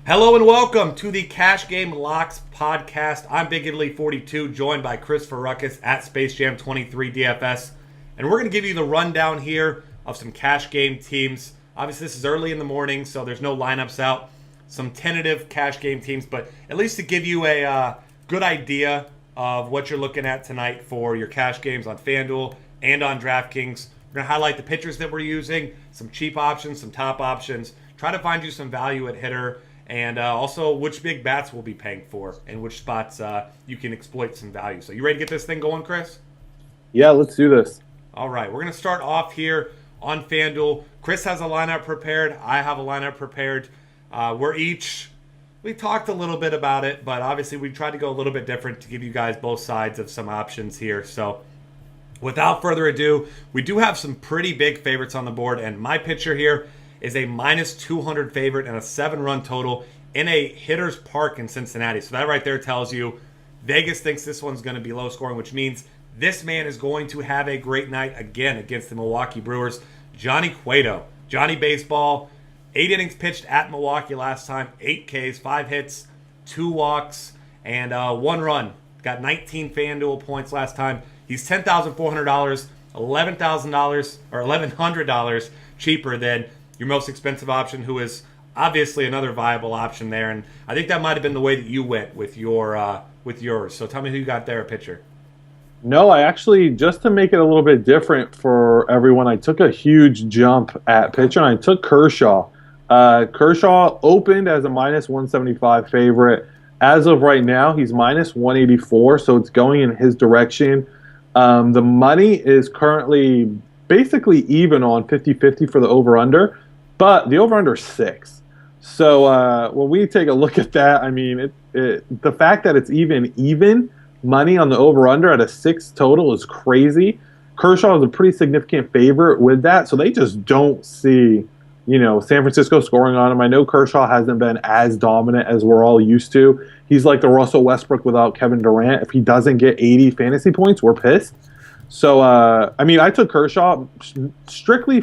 Hello and welcome to the Cash Game Locks podcast. I'm Big Italy 42, joined by Chris Farruckus at Space Jam 23 DFS. And we're going to give you the rundown here of some cash game teams. Obviously, this is early in the morning, so there's no lineups out. Some tentative cash game teams, but at least to give you a good idea of what you're looking at tonight for your cash games on FanDuel and on DraftKings. We're going to highlight the pitchers that we're using, some cheap options, some top options, try to find you some value at hitter, and also which big bats we'll be paying for and which spots you can exploit some value. So you ready to get this thing going, Chris? Yeah, let's do this. All right, we're going to start off here on FanDuel. Chris has a lineup prepared. I have a lineup prepared. We talked a little bit about it, but obviously we tried to go a little bit different to give you guys both sides of some options here. So without further ado, we do have some pretty big favorites on the board, and my pitcher here is a minus 200 favorite and a 7-run total in a hitter's park in Cincinnati. So that right there tells you Vegas thinks this one's going to be low scoring, which means this man is going to have a great night again against the Milwaukee Brewers. Johnny Cueto. Johnny Baseball, 8 innings pitched at Milwaukee last time, 8 Ks, 5 hits, 2 walks, and 1 run. Got 19 FanDuel points last time. He's $10,400, $11,000 or $1,100 cheaper than your most expensive option, who is obviously another viable option there. And I think that might have been the way that you went with yours. So tell me who you got there, a pitcher. No, I actually, just to make it a little bit different for everyone, I took a huge jump at pitcher, and I took Kershaw. Kershaw opened as a minus 175 favorite. As of right now, he's minus 184, so it's going in his direction. The money is currently basically even on 50-50 for the over-under, but the over-under is 6. So when we take a look at that, I mean, the fact that it's even money on the over-under at a 6 total is crazy. Kershaw is a pretty significant favorite with that, so they just don't see, San Francisco scoring on him. I know Kershaw hasn't been as dominant as we're all used to. He's like the Russell Westbrook without Kevin Durant. If he doesn't get 80 fantasy points, we're pissed. So, I took Kershaw strictly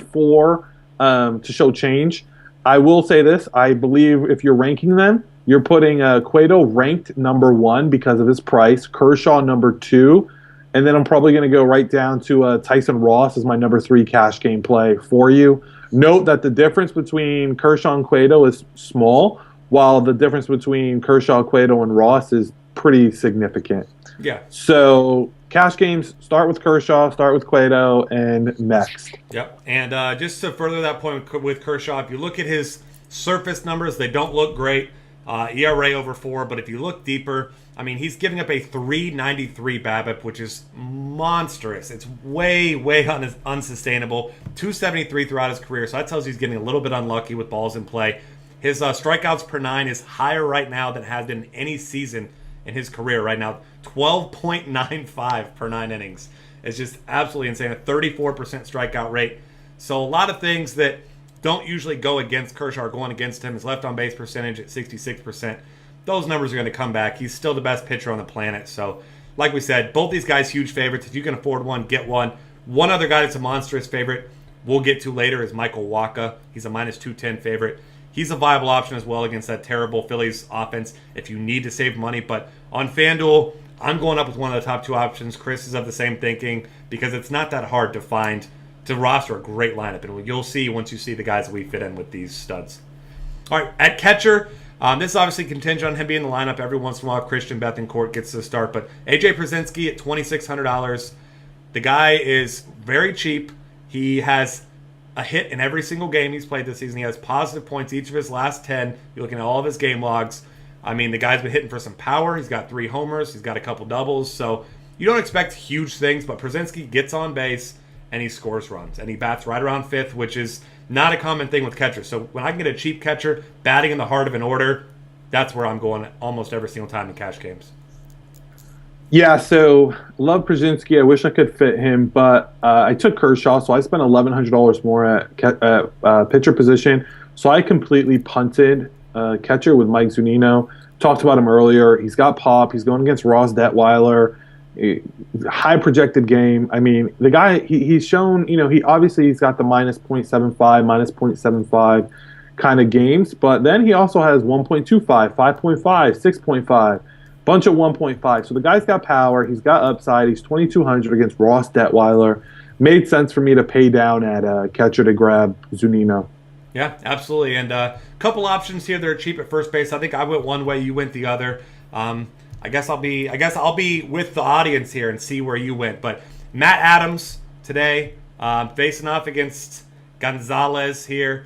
to show change. I will say this. I believe if you're ranking them, you're putting Cueto ranked number 1 because of his price, Kershaw number 2, and then I'm probably going to go right down to Tyson Ross as my number 3 cash game play for you. Note that the difference between Kershaw and Cueto is small, while the difference between Kershaw, Cueto, and Ross is pretty significant. Yeah. So cash games, start with Kershaw, start with Cueto, and next. Yep. And just to further that point with Kershaw, if you look at his surface numbers, they don't look great. ERA over 4, but if you look deeper, I mean, he's giving up a 393 BABIP, which is monstrous. It's way unsustainable. 273 throughout his career, so that tells you he's getting a little bit unlucky with balls in play. His strikeouts per 9 is higher right now than has been any season in his career right now. 12.95 per 9 innings. It's just absolutely insane. A 34% strikeout rate. So a lot of things that don't usually go against Kershaw are going against him. His left on base percentage at 66%. Those numbers are going to come back. He's still the best pitcher on the planet. So, like we said, both these guys huge favorites. If you can afford one, get one. One other guy that's a monstrous favorite we'll get to later is Michael Wacha. He's a minus 210 favorite. He's a viable option as well against that terrible Phillies offense if you need to save money. But on FanDuel, I'm going up with one of the top 2 options. Chris is of the same thinking because it's not that hard to roster a great lineup. And you'll see once you see the guys that we fit in with these studs. All right, at catcher, this is obviously contingent on him being in the lineup. Every once in a while, Christian Bethancourt gets the start. But A.J. Pierzynski at $2,600. The guy is very cheap. He has a hit in every single game he's played this season. He has positive points each of his last 10. You're looking at all of his game logs. I mean, the guy's been hitting for some power. He's got 3 homers. He's got a couple doubles. So you don't expect huge things, but Pierzynski gets on base and he scores runs. And he bats right around 5th, which is not a common thing with catchers. So when I can get a cheap catcher batting in the heart of an order, that's where I'm going almost every single time in cash games. Yeah, so love Pierzynski. I wish I could fit him, but I took Kershaw, so I spent $1,100 more at pitcher position. So I completely punted catcher with Mike Zunino. Talked about him earlier. He's got pop. He's going against Ross Detweiler. High projected game. I mean, the guy, he's shown, he's got the minus 0.75, minus 0.75. kind of games. But then he also has 1.25, 5.5, 6.5, bunch of 1.5. So the guy's got power. He's got upside. He's 2,200 against Ross Detweiler. Made sense for me to pay down at catcher to grab Zunino. Yeah, absolutely. And a couple options here that are cheap at first base. I think I went one way, you went the other. I guess I'll be with the audience here and see where you went. But Matt Adams today, facing off against Gonzalez here.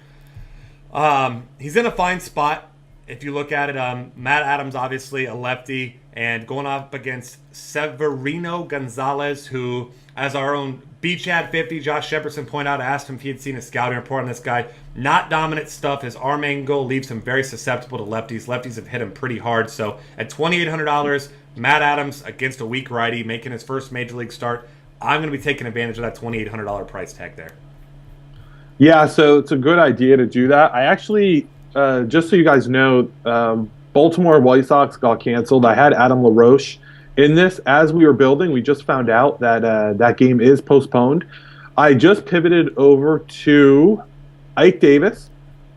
He's in a fine spot if you look at it. Matt Adams, obviously a lefty, and going up against Severino Gonzalez, who, as our own BChad50, Josh Shepardson pointed out, asked him if he had seen a scouting report on this guy. Not dominant stuff. His arm angle leaves him very susceptible to lefties. Lefties have hit him pretty hard. So at $2,800, Matt Adams against a weak righty, making his first major league start. I'm going to be taking advantage of that $2,800 price tag there. Yeah, so it's a good idea to do that. I actually, just so you guys know, Baltimore White Sox got canceled. I had Adam LaRoche in this as we were building. We just found out that that game is postponed. I just pivoted over to Ike Davis,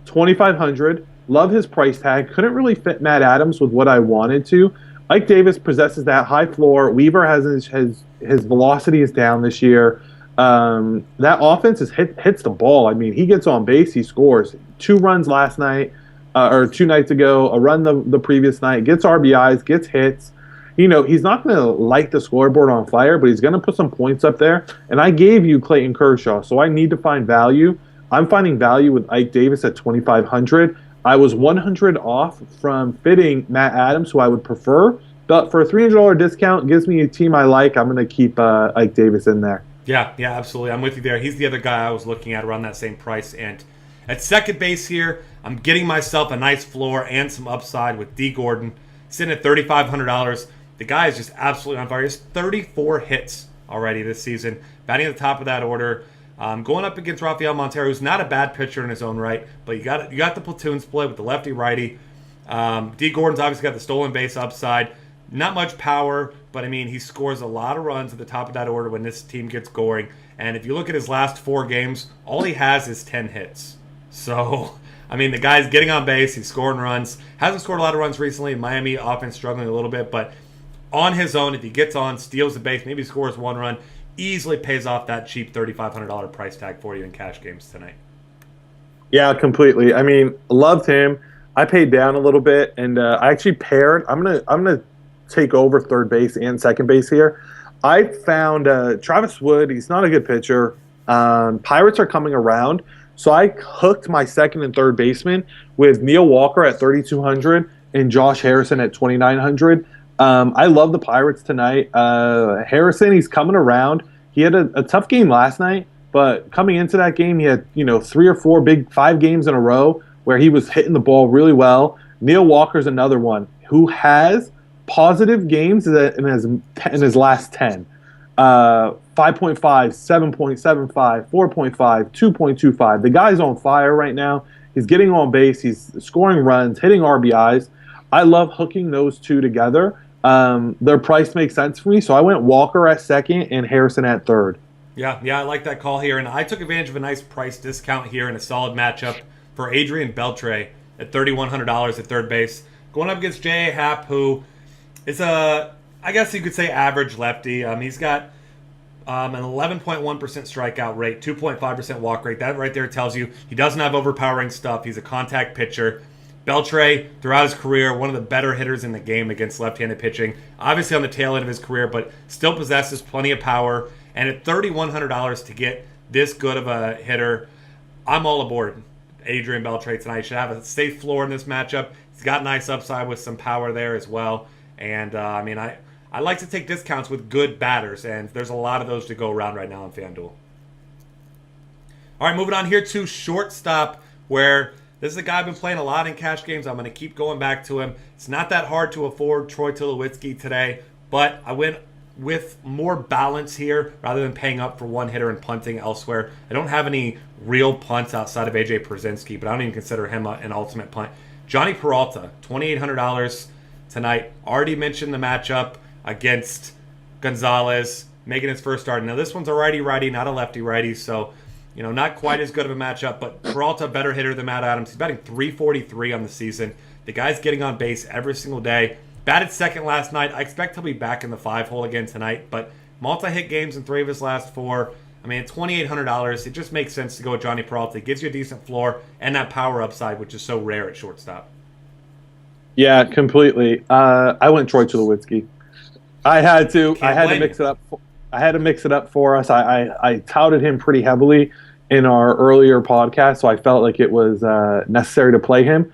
2,500. Love his price tag. Couldn't really fit Matt Adams with what I wanted to. Ike Davis possesses that high floor. Weaver has his velocity is down this year. That offense hits the ball. I mean, he gets on base, he scores. 2 runs last night, or 2 nights ago, a run the previous night, gets RBIs, gets hits. You know, he's not going to light the scoreboard on fire, but he's going to put some points up there. And I gave you Clayton Kershaw, so I need to find value. I'm finding value with Ike Davis at 2,500. I was 100 off from fitting Matt Adams, who I would prefer. But for a $300 discount, gives me a team I like. I'm going to keep Ike Davis in there. Yeah, absolutely. I'm with you there. He's the other guy I was looking at around that same price. And at second base here, I'm getting myself a nice floor and some upside with D. Gordon, sitting at $3,500. The guy is just absolutely on fire. He has 34 hits already this season, batting at the top of that order. Going up against Rafael Montero, who's not a bad pitcher in his own right, but you got the platoon split with the lefty-righty. D. Gordon's obviously got the stolen base upside. Not much power, but I mean, he scores a lot of runs at the top of that order when this team gets going. And if you look at his last 4 games, all he has is 10 hits. So, I mean, the guy's getting on base, he's scoring runs. Hasn't scored a lot of runs recently. Miami offense struggling a little bit, but on his own, if he gets on, steals the base, maybe scores 1 run, easily pays off that cheap $3,500 price tag for you in cash games tonight. Yeah, completely. I mean, loved him. I paid down a little bit, and I actually paired. I'm gonna take over third base and second base here. I found Travis Wood. He's not a good pitcher. Pirates are coming around, so I hooked my second and third baseman with Neil Walker at 3,200 and Josh Harrison at 2,900. I love the Pirates tonight. Harrison, he's coming around. He had a tough game last night, but coming into that game, he had 3 or 4 big 5 games in a row where he was hitting the ball really well. Neil Walker's another one who has positive games in his last 10. 5.5, 7.75, 4.5, 2.25. The guy's on fire right now. He's getting on base. He's scoring runs, hitting RBIs. I love hooking those two together. Their price makes sense for me, so I went Walker at second and Harrison at third. Yeah, I like that call here, and I took advantage of a nice price discount here in a solid matchup for Adrian Beltre at $3,100 at third base, going up against J.A. Happ, who is I guess you could say average lefty. He's got an 11.1% strikeout rate, 2.5% walk rate. That right there tells you he doesn't have overpowering stuff. He's a contact pitcher. Beltre, throughout his career, one of the better hitters in the game against left-handed pitching. Obviously on the tail end of his career, but still possesses plenty of power. And at $3,100 to get this good of a hitter, I'm all aboard Adrian Beltre tonight. He should have a safe floor in this matchup. He's got nice upside with some power there as well. And, I like to take discounts with good batters, and there's a lot of those to go around right now on FanDuel. All right, moving on here to shortstop, where this is a guy I've been playing a lot in cash games. I'm going to keep going back to him. It's not that hard to afford Troy Tulowitzki today, but I went with more balance here rather than paying up for one hitter and punting elsewhere. I don't have any real punts outside of A.J. Pierzynski, but I don't even consider him an ultimate punt. Johnny Peralta, $2,800 tonight. Already mentioned the matchup against Gonzalez, making his first start. Now, this one's a righty-righty, not a lefty-righty, so Not quite as good of a matchup, but Peralta, better hitter than Matt Adams. He's batting 343 on the season. The guy's getting on base every single day. Batted second last night. I expect he'll be back in the 5-hole again tonight, but multi-hit games in 3 of his last 4. I mean, at $2,800, it just makes sense to go with Johnny Peralta. It gives you a decent floor and that power upside, which is so rare at shortstop. Yeah, completely. I went Troy Tulowitzki. I had to mix it up. I had to mix it up for us. I touted him pretty heavily in our earlier podcast, so I felt like it was necessary to play him.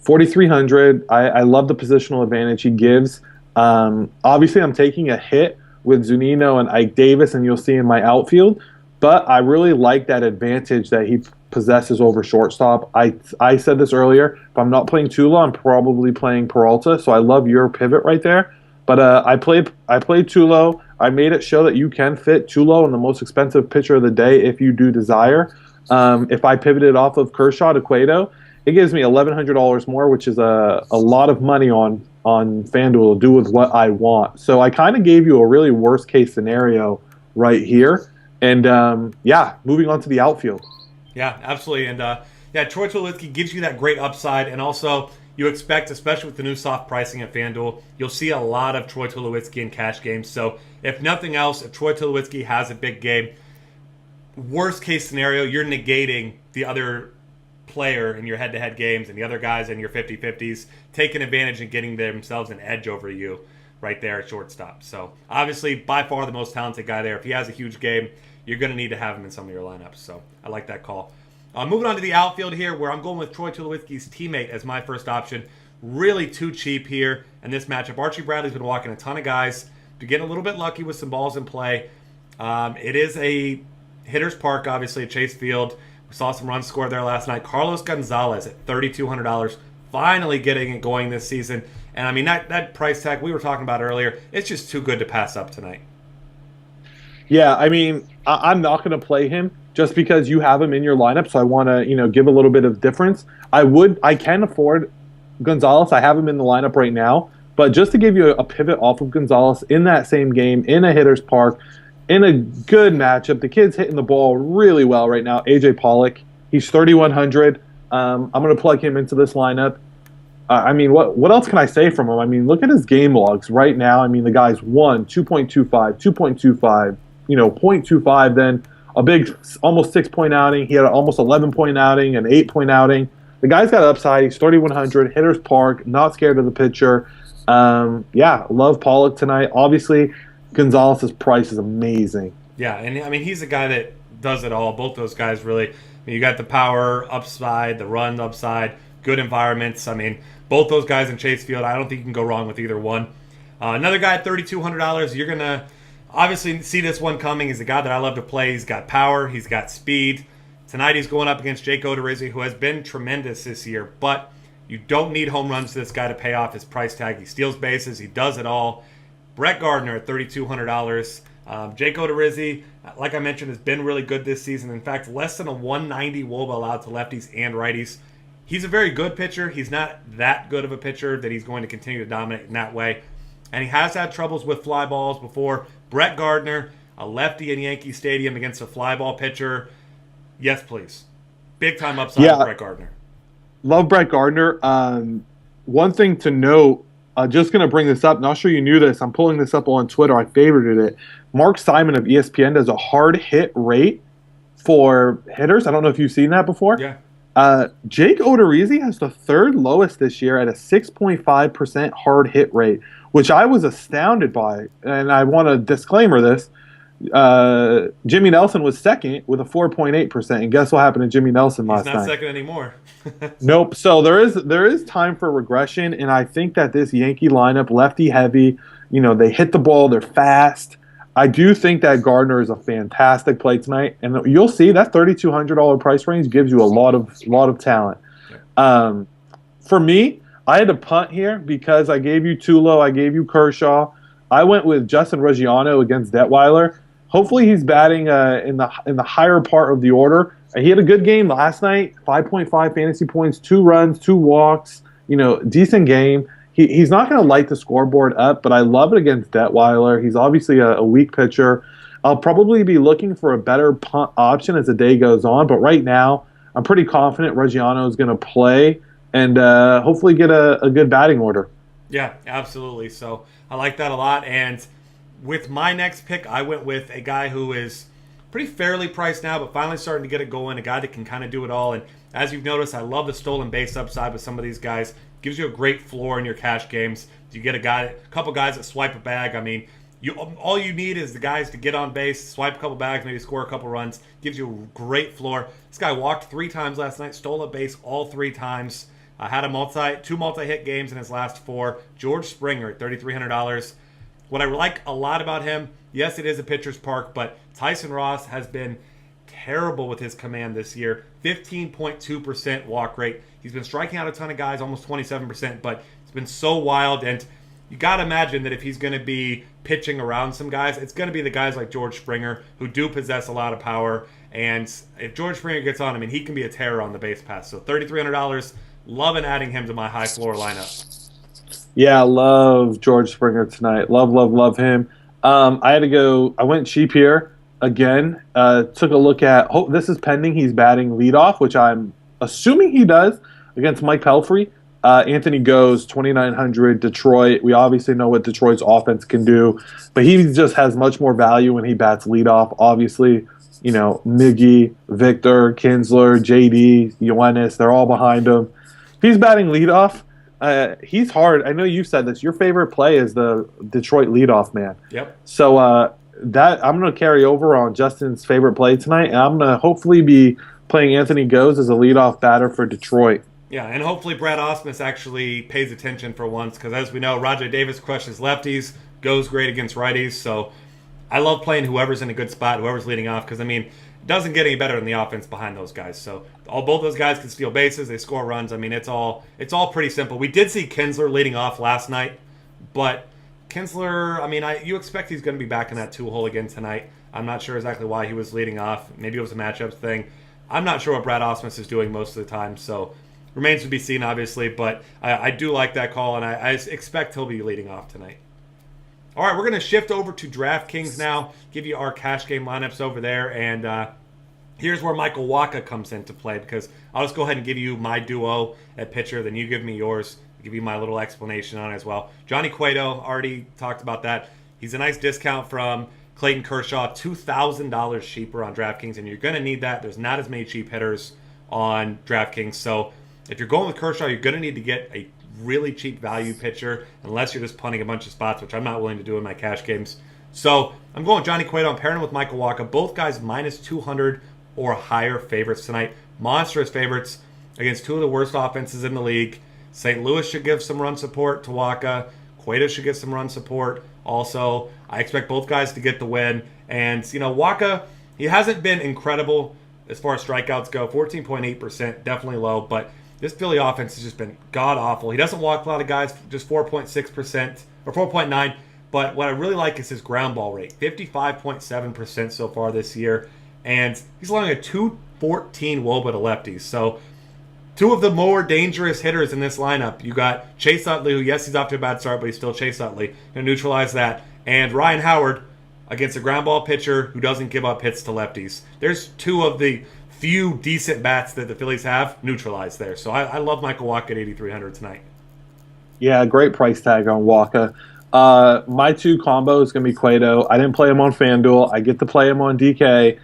4,300. I love the positional advantage he gives. Obviously, I'm taking a hit with Zunino and Ike Davis, and you'll see in my outfield. But I really like that advantage that he possesses over shortstop. I said this earlier. If I'm not playing Tulo, I'm probably playing Peralta. So I love your pivot right there. But I played Tulo. I made it show that you can fit Tulo in the most expensive pitcher of the day if you do desire. If I pivoted off of Kershaw to Cueto, it gives me $1,100 more, which is a lot of money on FanDuel to do with what I want. So I kind of gave you a really worst case scenario right here. And moving on to the outfield. Yeah, absolutely. And Troy Tulowitzki gives you that great upside, and also you expect, especially with the new soft pricing at FanDuel, you'll see a lot of Troy Tulowitzki in cash games. So if nothing else, if Troy Tulowitzki has a big game, worst case scenario, you're negating the other player in your head-to-head games and the other guys in your 50-50s taking advantage and getting themselves an edge over you right there at shortstop. So obviously, by far the most talented guy there. If he has a huge game, you're going to need to have him in some of your lineups. So I like that call. Moving on to the outfield here, where I'm going with Troy Tulowitzki's teammate as my first option. Really too cheap here in this matchup. Archie Bradley's been walking a ton of guys. To get a little bit lucky with some balls in play. It is a hitter's park, obviously, at Chase Field. We saw some runs scored there last night. Carlos Gonzalez at $3,200, finally getting it going this season. And I mean, that price tag we were talking about earlier, it's just too good to pass up tonight. Yeah, I mean, I'm not going to play him just because you have him in your lineup, so I want to, give a little bit of difference. I can afford Gonzalez. I have him in the lineup right now, but just to give you a pivot off of Gonzalez in that same game, in a hitter's park, in a good matchup, the kid's hitting the ball really well right now. AJ Pollock, he's 3,100. I'm going to plug him into this lineup. I mean, what else can I say from him? I mean, look at his game logs right now. I mean, the guy's 2.25, 2.25, 0.25, then a big almost 6-point outing. He had an almost 11-point outing, an 8-point outing. The guy's got upside. He's 3,100, hitter's park, not scared of the pitcher. Love Pollock tonight. Obviously, Gonzalez's price is amazing. Yeah, and I mean, he's a guy that does it all. Both those guys really. I mean, you got the power upside, the run upside, good environments. I mean, both those guys in Chase Field, I don't think you can go wrong with either one. Another guy at $3,200, you're going to obviously see this one coming. He's a guy that I love to play. He's got power. He's got speed. Tonight he's going up against Jake Odorizzi, who has been tremendous this year. But you don't need home runs to this guy to pay off his price tag. He steals bases. He does it all. Brett Gardner at $3,200. Jake Odorizzi, like I mentioned, has been really good this season. In fact, less than a 190 WOBA allowed to lefties and righties. He's a very good pitcher. He's not that good of a pitcher that he's going to continue to dominate in that way. And he has had troubles with fly balls before. Brett Gardner, a lefty in Yankee Stadium against a fly ball pitcher. Yes, please. Big time upside with Brett Gardner. Love Brett Gardner. One thing to note, just going to bring this up. Not sure you knew this. I'm pulling this up on Twitter. I favorited it. Mark Simon of ESPN does a hard hit rate for hitters. I don't know if you've seen that before. Yeah. Jake Odorizzi has the third lowest this year at a 6.5% hard hit rate, which I was astounded by. And I want to disclaimer this. Jimmy Nelson was second with a 4.8%. And guess what happened to Jimmy Nelson last night? He's not second anymore. Nope. So there is time for regression. And I think that this Yankee lineup, lefty heavy, they hit the ball. They're fast. I do think that Gardner is a fantastic play tonight, and you'll see that $3,200 price range gives you a lot of talent. For me, I had to punt here because I gave you Tulo, I gave you Kershaw. I went with Justin Reggiano against Detweiler. Hopefully, he's batting in the higher part of the order. He had a good game last night, 5.5 fantasy points, 2 runs, 2 walks. Decent game. He's not going to light the scoreboard up, but I love it against Detweiler. He's obviously a weak pitcher. I'll probably be looking for a better punt option as the day goes on. But right now, I'm pretty confident Reggiano is going to play and hopefully get a good batting order. Yeah, absolutely. So I like that a lot. And with my next pick, I went with a guy who is pretty fairly priced now, but finally starting to get it going. A guy that can kind of do it all. And as you've noticed, I love the stolen base upside with some of these guys. Gives you a great floor in your cash games. You get a couple guys that swipe a bag. I mean, all you need is the guys to get on base, swipe a couple bags, maybe score a couple runs. Gives you a great floor. This guy walked 3 times last night, stole a base all 3 times. Had two multi-hit games in his last 4. George Springer at $3,300. What I like a lot about him, yes, it is a pitcher's park, but Tyson Ross has been terrible with his command this year. 15.2% walk rate. He's been striking out a ton of guys, almost 27%, but it's been so wild. And you got to imagine that if he's going to be pitching around some guys, it's going to be the guys like George Springer who do possess a lot of power. And if George Springer gets on, I mean, he can be a terror on the base pass. So $3,300, loving adding him to my high floor lineup. Yeah, I love George Springer tonight. Love him. I went cheap here again. Took a look at, this is pending he's batting leadoff, which I'm assuming he does against Mike Pelfrey. Anthony Goes, 2,900, Detroit. We obviously know what Detroit's offense can do, but he just has much more value when he bats leadoff. Obviously, Miggy, Victor, Kinsler, JD, Yoenis, they're all behind him. If he's batting leadoff, he's hard. I know you said this. Your favorite play is the Detroit leadoff man. Yep. So that I'm going to carry over on Justin's favorite play tonight, and I'm going to hopefully be playing Anthony Goes as a leadoff batter for Detroit. Yeah, and hopefully Brad Ausmus actually pays attention for once, because as we know, Roger Davis crushes lefties, Goes great against righties. So I love playing whoever's in a good spot, whoever's leading off, because, I mean, it doesn't get any better than the offense behind those guys. So both those guys can steal bases, they score runs. I mean, it's all pretty simple. We did see Kinsler leading off last night, but Kinsler, I mean, you expect he's going to be back in that 2-hole again tonight. I'm not sure exactly why he was leading off. Maybe it was a matchup thing. I'm not sure what Brad Ausmus is doing most of the time, so remains to be seen, obviously, but I do like that call, and I expect he'll be leading off tonight. All right, we're going to shift over to DraftKings now, give you our cash game lineups over there, and here's where Michael Wacha comes into play, because I'll just go ahead and give you my duo at pitcher, then you give me yours, give you my little explanation on it as well. Johnny Cueto, already talked about that. He's a nice discount from Clayton Kershaw, $2,000 cheaper on DraftKings, and you're going to need that. There's not as many cheap hitters on DraftKings, so if you're going with Kershaw, you're going to need to get a really cheap value pitcher, unless you're just punting a bunch of spots, which I'm not willing to do in my cash games. So I'm going Johnny Cueto. I'm pairing with Michael Wacha. Both guys minus 200 or higher favorites tonight. Monstrous favorites against two of the worst offenses in the league. St. Louis should give some run support to Wacha. Cueto should get some run support also. I expect both guys to get the win. And, Wacha, he hasn't been incredible as far as strikeouts go. 14.8%, definitely low, but this Philly offense has just been god-awful. He doesn't walk a lot of guys, just 4.6% or 4.9%. But what I really like is his ground ball rate, 55.7% so far this year. And he's allowing a 214 WOBA to lefties. So two of the more dangerous hitters in this lineup. You got Chase Utley, who, yes, he's off to a bad start, but he's still Chase Utley. Going to neutralize that. And Ryan Howard against a ground ball pitcher who doesn't give up hits to lefties. There's two of the few decent bats that the Phillies have neutralized there. So I love Michael Wacha at 8,300 tonight. Yeah, great price tag on Wacha. My two combos is going to be Cueto. I didn't play him on FanDuel. I get to play him on DK.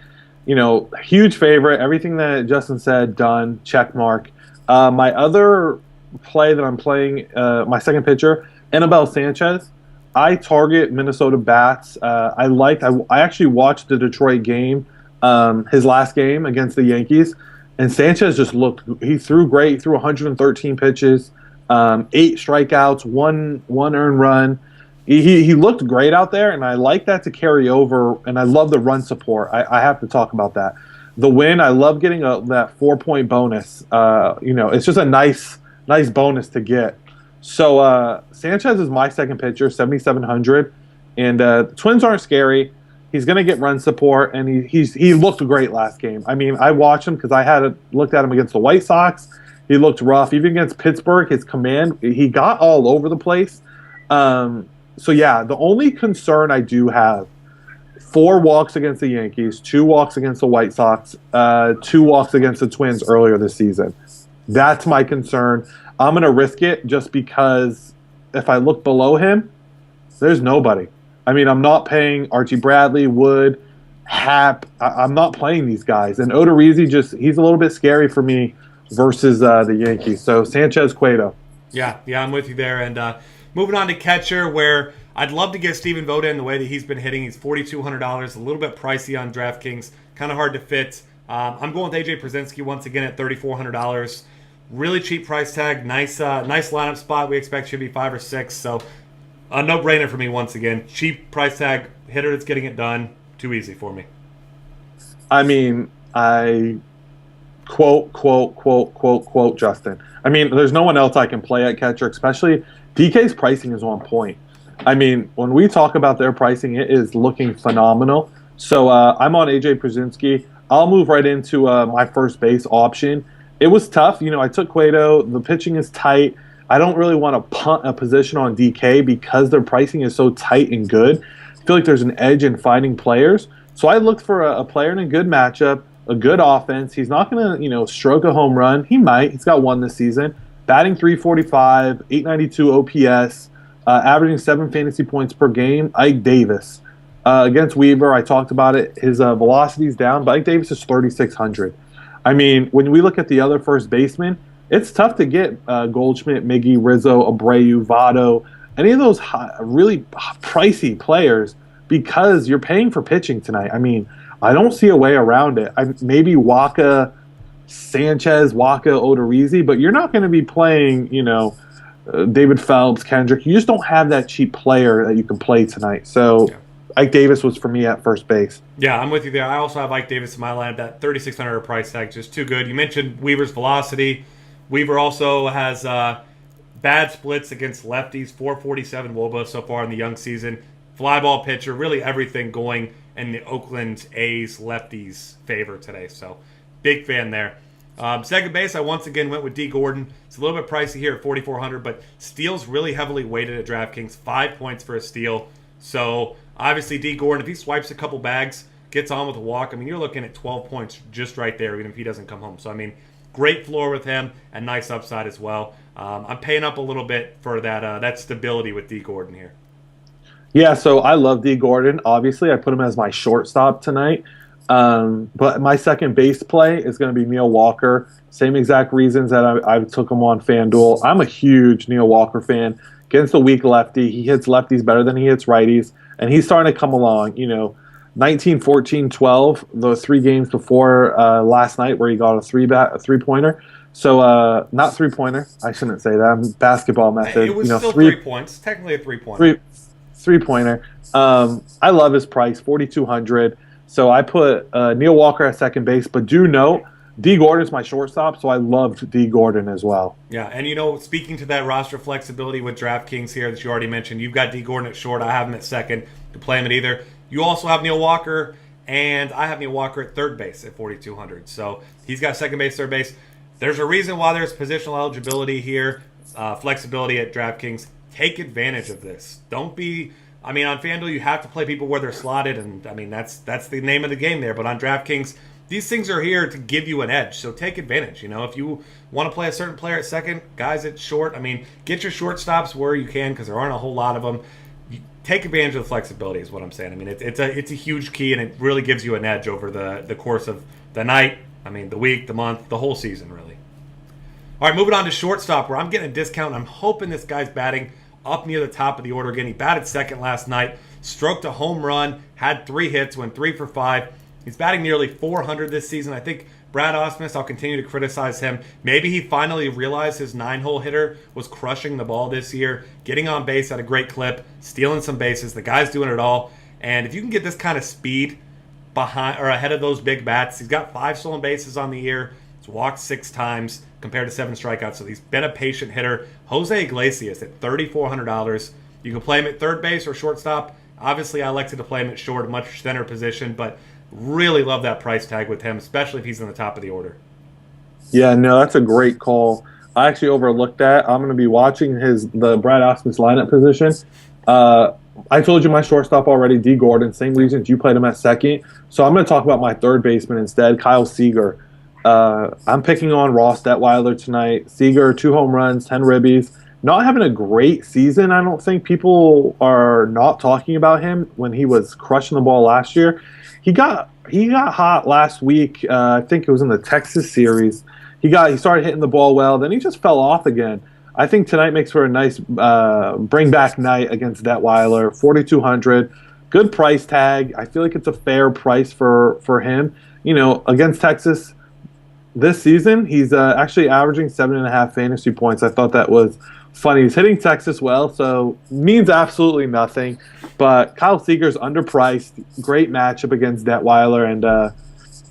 Huge favorite. Everything that Justin said, done. Check mark. My other play that I'm playing, my second pitcher, Anibal Sanchez. I target Minnesota bats. I actually watched the Detroit game, his last game against the Yankees, and Sanchez just he threw great, threw 113 pitches, 8 strikeouts, one earned run. He looked great out there, and I like that to carry over, and I love the run support. I have to talk about that. The win, I love getting that 4-point bonus. It's just a nice bonus to get. So Sanchez is my second pitcher, 7,700, and the Twins aren't scary. He's going to get run support, and he looked great last game. I mean, I watched him because I looked at him against the White Sox. He looked rough. Even against Pittsburgh, his command, he got all over the place. So, yeah, the only concern I do have 4 walks against the Yankees, 2 walks against the White Sox, 2 walks against the Twins earlier this season. That's my concern. I'm going to risk it just because if I look below him, there's nobody. I mean, I'm not paying Archie Bradley, Wood, Happ. I'm not playing these guys. And Odorizzi, he's a little bit scary for me versus the Yankees. So Sanchez, Cueto. Yeah, I'm with you there. And moving on to catcher, where I'd love to get Steven Voda in the way that he's been hitting. He's $4,200, a little bit pricey on DraftKings, kind of hard to fit. I'm going with AJ Przinsky once again at $3,400. Really cheap price tag, nice lineup spot. We expect should be 5 or 6, so a no-brainer for me once again. Cheap price tag, hitter that's getting it done. Too easy for me. I mean, I quote Justin. I mean, there's no one else I can play at catcher, especially DK's pricing is on point. I mean, when we talk about their pricing, it is looking phenomenal. So I'm on AJ Przinsky. I'll move right into my first base option. It was tough. I took Cueto. The pitching is tight. I don't really want to punt a position on DK because their pricing is so tight and good. I feel like there's an edge in finding players. So I looked for a player in a good matchup, a good offense. He's not going to, stroke a home run. He might. He's got one this season. Batting .345, 892 OPS, averaging 7 fantasy points per game. Ike Davis. Against Weaver, I talked about it. His velocity's down, but Ike Davis is 3,600. I mean, when we look at the other first basemen, it's tough to get Goldschmidt, Miggy, Rizzo, Abreu, Votto, any of those really pricey players because you're paying for pitching tonight. I mean, I don't see a way around it. Maybe Waka, Sanchez, Odorizzi, but you're not going to be playing, David Phelps, Kendrick. You just don't have that cheap player that you can play tonight. So yeah. Ike Davis was for me at first base. Yeah, I'm with you there. I also have Ike Davis in my lineup. That $3,600 price tag is just too good. You mentioned Weaver's velocity. Weaver also has bad splits against lefties, 447 WOBA so far in the young season. Fly ball pitcher, really everything going in the Oakland A's lefties' favor today. So big fan there. Second base, I once again went with D. Gordon. It's a little bit pricey here at $4,400, but steal's really heavily weighted at DraftKings, 5 points for a steal. So obviously D. Gordon, if he swipes a couple bags, gets on with a walk, I mean, you're looking at 12 points just right there, even if he doesn't come home. So, I mean, great floor with him and nice upside as well. I'm paying up a little bit for that stability with D. Gordon here. Yeah, so I love D. Gordon. Obviously, I put him as my shortstop tonight. But my second base play is going to be Neil Walker. Same exact reasons that I took him on FanDuel. I'm a huge Neil Walker fan. Against a weak lefty, he hits lefties better than he hits righties, and he's starting to come along. 19, 14, 12, those 3 games before last night where he got a three-pointer. So not three-pointer. I shouldn't say that. Basketball method. It was still 3 points. Technically a three-pointer. Three-pointer. I love his price, $4,200. So I put Neil Walker at second base, but do note, D. Gordon's my shortstop, so I loved D. Gordon as well. Yeah, and speaking to that roster flexibility with DraftKings here that you already mentioned, you've got D. Gordon at short. I have him at second. To play him at either. You also have Neil Walker, and I have Neil Walker at third base at $4,200. So he's got second base, third base. There's a reason why there's positional eligibility here, flexibility at DraftKings. Take advantage of this. Don't be... I mean, on FanDuel, you have to play people where they're slotted, and, I mean, that's the name of the game there. But on DraftKings, these things are here to give you an edge, so take advantage. If you want to play a certain player at second, guys at short, I mean, get your shortstops where you can because there aren't a whole lot of them. Take advantage of the flexibility is what I'm saying. I mean, it's a huge key, and it really gives you an edge over the course of the night, I mean, the week, the month, the whole season, really. All right, moving on to shortstop, where I'm getting a discount. I'm hoping this guy's batting up near the top of the order again. He batted second last night, stroked a home run, had 3 hits, went 3 for 5. He's batting nearly 400 this season. I think Brad Ausmus, I'll continue to criticize him. Maybe he finally realized his 9-hole hitter was crushing the ball this year, getting on base at a great clip, stealing some bases. The guy's doing it all. And if you can get this kind of speed behind or ahead of those big bats, he's got 5 stolen bases on the year. He's walked 6 times compared to 7 strikeouts. So he's been a patient hitter. Jose Iglesias at $3,400. You can play him at third base or shortstop. Obviously, I elected to play him at short, a much center position, but really love that price tag with him, especially if he's in the top of the order. Yeah, no, that's a great call. I actually overlooked that. I'm going to be watching the Brad Ausmus lineup position. I told you my shortstop already, D. Gordon. Same reasons you played him at second. So I'm going to talk about my third baseman instead, Kyle Seager. I'm picking on Ross Detweiler tonight. Seager, 2 home runs, 10 ribbies. Not having a great season. I don't think people are not talking about him when he was crushing the ball last year. He got hot last week. I think it was in the Texas series. He started hitting the ball well. Then he just fell off again. I think tonight makes for a nice bring back night against Detweiler. 4,200, good price tag. I feel like it's a fair price for him. Against Texas this season, he's actually averaging 7.5 fantasy points. I thought that was funny. He's hitting Texas well, so means absolutely nothing. But Kyle Seager's underpriced. Great matchup against Detweiler, and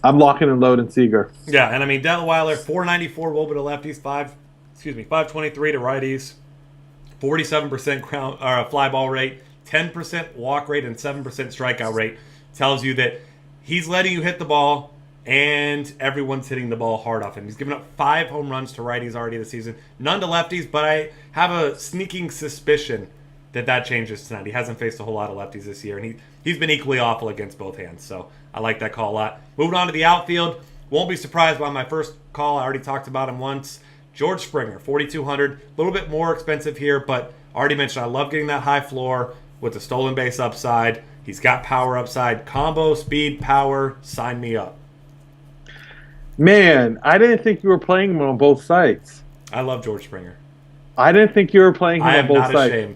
I'm locking and loading Seager. Yeah, and I mean Detweiler, 494 WOBA to lefties, 523 to righties, 47% fly ball rate, 10% walk rate, and 7% strikeout rate. Tells you that he's letting you hit the ball, and everyone's hitting the ball hard off him. He's given up 5 home runs to righties already this season, none to lefties, but I have a sneaking suspicion that changes tonight. He hasn't faced a whole lot of lefties this year, and he's been equally awful against both hands, so I like that call a lot. Moving on to the outfield, won't be surprised by my first call. I already talked about him once. George Springer, 4,200, a little bit more expensive here, but already mentioned I love getting that high floor with the stolen base upside. He's got power upside. Combo, speed, power, sign me up. Man, I didn't think you were playing him on both sites. I love George Springer. I didn't think you were playing him on both sites. I am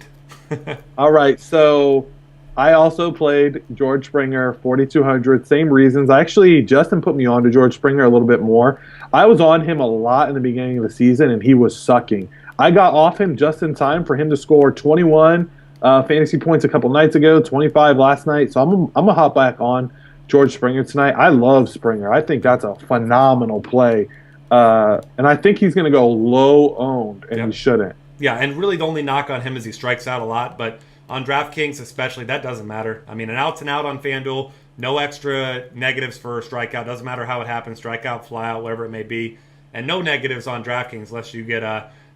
not ashamed. All right, so I also played George Springer, 4,200. Same reasons. Justin put me on to George Springer a little bit more. I was on him a lot in the beginning of the season, and he was sucking. I got off him just in time for him to score 21 fantasy points a couple nights ago, 25 last night. So I'm going to hop back on George Springer tonight. I love Springer. I think that's a phenomenal play. And I think he's going to go low owned, and he shouldn't. Yeah, and really the only knock on him is he strikes out a lot, but on DraftKings especially, that doesn't matter. I mean, an out's an out on FanDuel, no extra negatives for a strikeout. Doesn't matter how it happens, strikeout, fly out, whatever it may be. And no negatives on DraftKings unless you get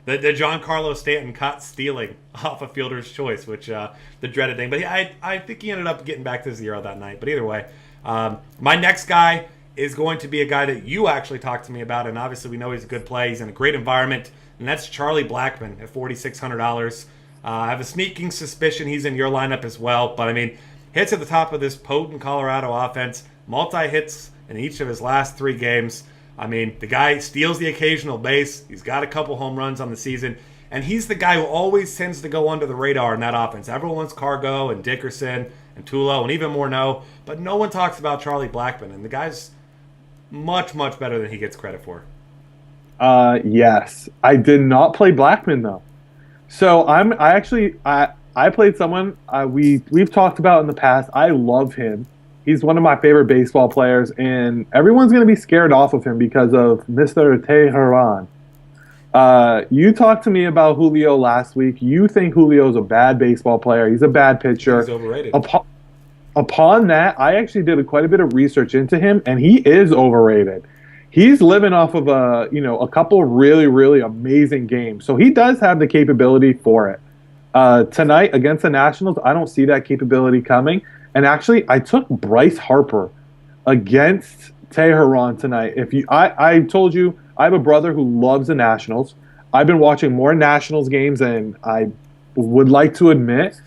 the Giancarlo Stanton caught stealing off a fielder's choice, which the dreaded thing. But I think he ended up getting back to 0 that night. But either way, my next guy is going to be a guy that you actually talked to me about, and obviously we know he's a good play. He's in a great environment, and that's Charlie Blackmon at $4,600. I have a sneaking suspicion he's in your lineup as well, but I mean, hits at the top of this potent Colorado offense, multi-hits in each of his last 3 games. I mean, the guy steals the occasional base. He's got a couple home runs on the season, and he's the guy who always tends to go under the radar in that offense. Everyone wants Cargo and Dickerson and Tulo and even Morneau, but no one talks about Charlie Blackmon, and the guy's much, much better than he gets credit for. Yes. I did not play Blackmon, though. So I played someone we've talked about in the past. I love him. He's one of my favorite baseball players, and everyone's going to be scared off of him because of Mr. Teheran. You talked to me about Julio last week. You think Julio's a bad baseball player. He's a bad pitcher. He's overrated. Upon that, I actually did quite a bit of research into him, and he is overrated. He's living off of a couple really, really amazing games. So he does have the capability for it. Tonight against the Nationals, I don't see that capability coming. And actually, I took Bryce Harper against Teheran tonight. I told you, I have a brother who loves the Nationals. I've been watching more Nationals games than I would like to admit.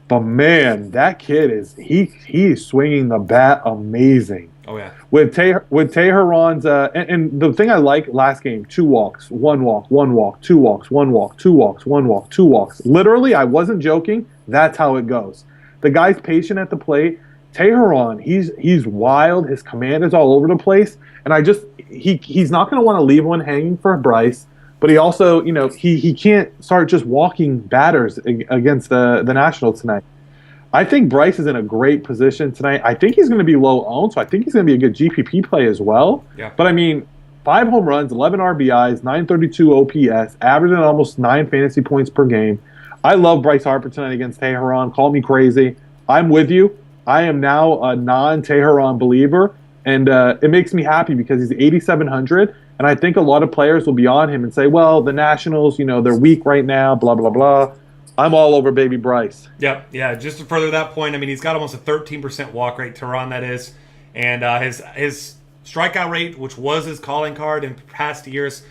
But man, that kid is swinging the bat amazing. Oh yeah. With Teheran's and the thing I like last game, 2 walks, 1 walk, 1 walk, 2 walks, 1 walk, 2 walks, 1 walk, 2 walks. Literally, I wasn't joking. That's how it goes. The guy's patient at the plate. Teheran, he's wild. His command is all over the place, and he's not going to want to leave one hanging for Bryce. But he also, he can't start just walking batters against the Nationals tonight. I think Bryce is in a great position tonight. I think he's going to be low owned, so I think he's going to be a good GPP play as well. Yeah. But I mean, 5 home runs, 11 RBIs, 932 OPS, averaging almost 9 fantasy points per game. I love Bryce Harper tonight against Teheran. Call me crazy. I'm with you. I am now a non-Teheran believer, and it makes me happy because he's 8,700, and I think a lot of players will be on him and say, well, the Nationals, they're weak right now, blah, blah, blah. I'm all over baby Bryce. Yep, yeah. Just to further that point, I mean, he's got almost a 13% walk rate, Tehran that is, and his strikeout rate, which was his calling card in past years,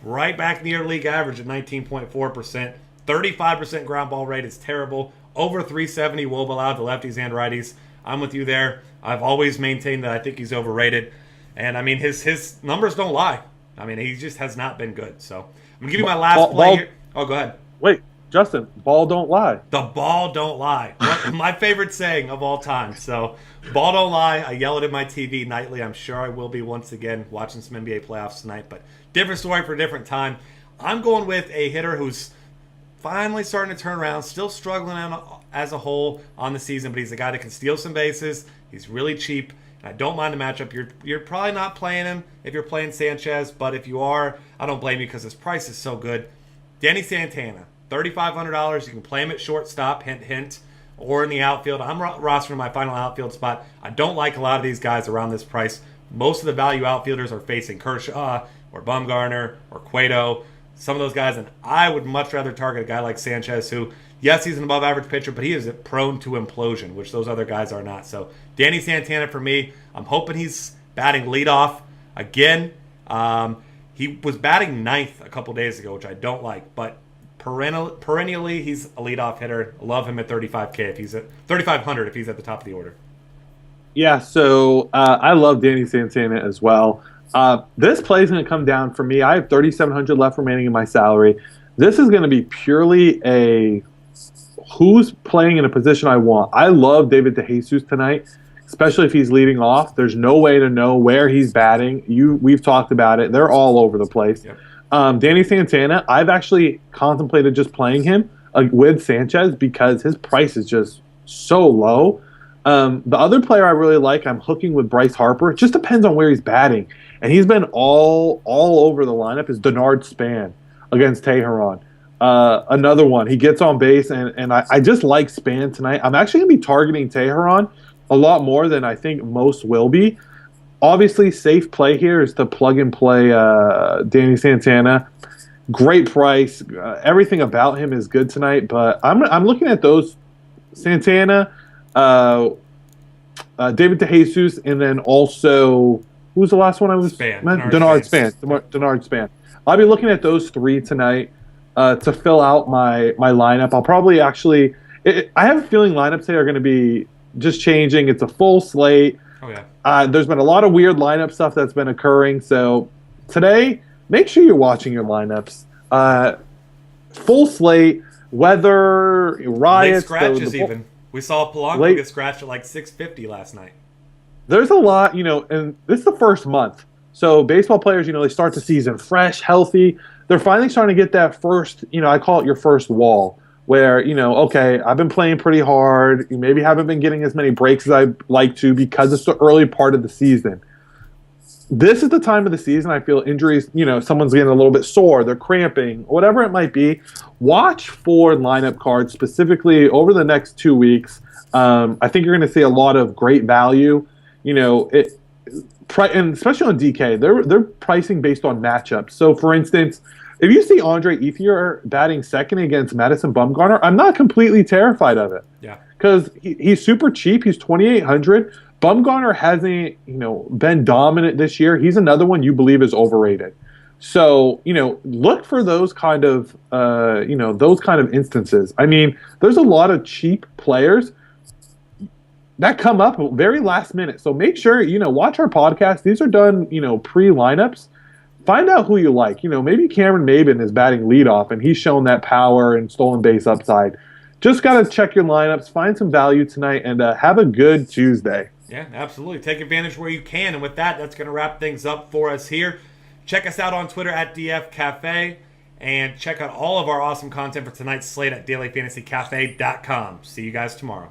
right back near league average at 19.4%. 35% ground ball rate is terrible. Over 370 WOBA allowed to lefties and righties. I'm with you there. I've always maintained that I think he's overrated, and I mean his numbers don't lie. I mean, he just has not been good. So I'm gonna give you my last play here. Oh, go ahead. Wait, Justin, ball don't lie. The ball don't lie. My favorite saying of all time. So, ball don't lie. I yell it at my TV nightly. I'm sure I will be once again watching some NBA playoffs tonight. But different story for a different time. I'm going with a hitter who's finally starting to turn around. Still struggling as a whole on the season, but he's a guy that can steal some bases. He's really cheap. And I don't mind the matchup. You're probably not playing him if you're playing Sanchez, but if you are, I don't blame you because his price is so good. Danny Santana. $3,500. You can play him at shortstop, hint, hint, or in the outfield. I'm rostering my final outfield spot. I don't like a lot of these guys around this price. Most of the value outfielders are facing Kershaw or Bumgarner or Cueto, some of those guys, and I would much rather target a guy like Sanchez who, yes, he's an above-average pitcher, but he is prone to implosion, which those other guys are not. So Danny Santana for me. I'm hoping he's batting leadoff again. He was batting ninth a couple days ago, which I don't like, but perennially, he's a leadoff hitter. Love him at 35K if he's at 3,500 if he's at the top of the order. Yeah, so I love Danny Santana as well. This play is going to come down for me. I have 3,700 left remaining in my salary. This is going to be purely a who's playing in a position I want. I love David DeJesus tonight, especially if he's leading off. There's no way to know where he's batting. We've talked about it. They're all over the place. Yep. Danny Santana, I've actually contemplated just playing him with Sanchez because his price is just so low. The other player I really like, I'm hooking with Bryce Harper. It just depends on where he's batting. And he's been all over the lineup is Denard Span against Tehran. Another one. He gets on base, and I just like Span tonight. I'm actually going to be targeting Tehran a lot more than I think most will be. Obviously, safe play here is to plug and play Danny Santana. Great price. Everything about him is good tonight, but I'm looking at those Santana, David DeJesus, and then also who's the last one I was? Denard Span. I'll be looking at those three tonight to fill out my lineup. I'll probably actually. I have a feeling lineups today are going to be just changing. It's a full slate. Oh yeah. There's been a lot of weird lineup stuff that's been occurring. So today, make sure you're watching your lineups. Full slate, weather, riots. Late scratches even. We saw Polanco get scratched at like 650 last night. There's a lot, and this is the first month. So baseball players, they start the season fresh, healthy. They're finally starting to get that first, I call it your first wall. Where, okay, I've been playing pretty hard. You maybe haven't been getting as many breaks as I'd like to because it's the early part of the season. This is the time of the season I feel injuries, someone's getting a little bit sore, they're cramping, whatever it might be. Watch for lineup cards specifically over the next 2 weeks. I think you're going to see a lot of great value. And especially on DK, they're pricing based on matchups. So, for instance, if you see Andre Ethier batting second against Madison Bumgarner, I'm not completely terrified of it. Yeah. Because he's super cheap. He's 2,800. Bumgarner hasn't, been dominant this year. He's another one you believe is overrated. So, look for those kind of, instances. I mean, there's a lot of cheap players that come up very last minute. So make sure, watch our podcast. These are done, pre-lineups. Find out who you like. Maybe Cameron Maben is batting leadoff, and he's shown that power and stolen base upside. Just got to check your lineups, find some value tonight, and have a good Tuesday. Yeah, absolutely. Take advantage where you can. And with that, that's going to wrap things up for us here. Check us out on Twitter at DF Cafe, and check out all of our awesome content for tonight's slate at dailyfantasycafe.com. See you guys tomorrow.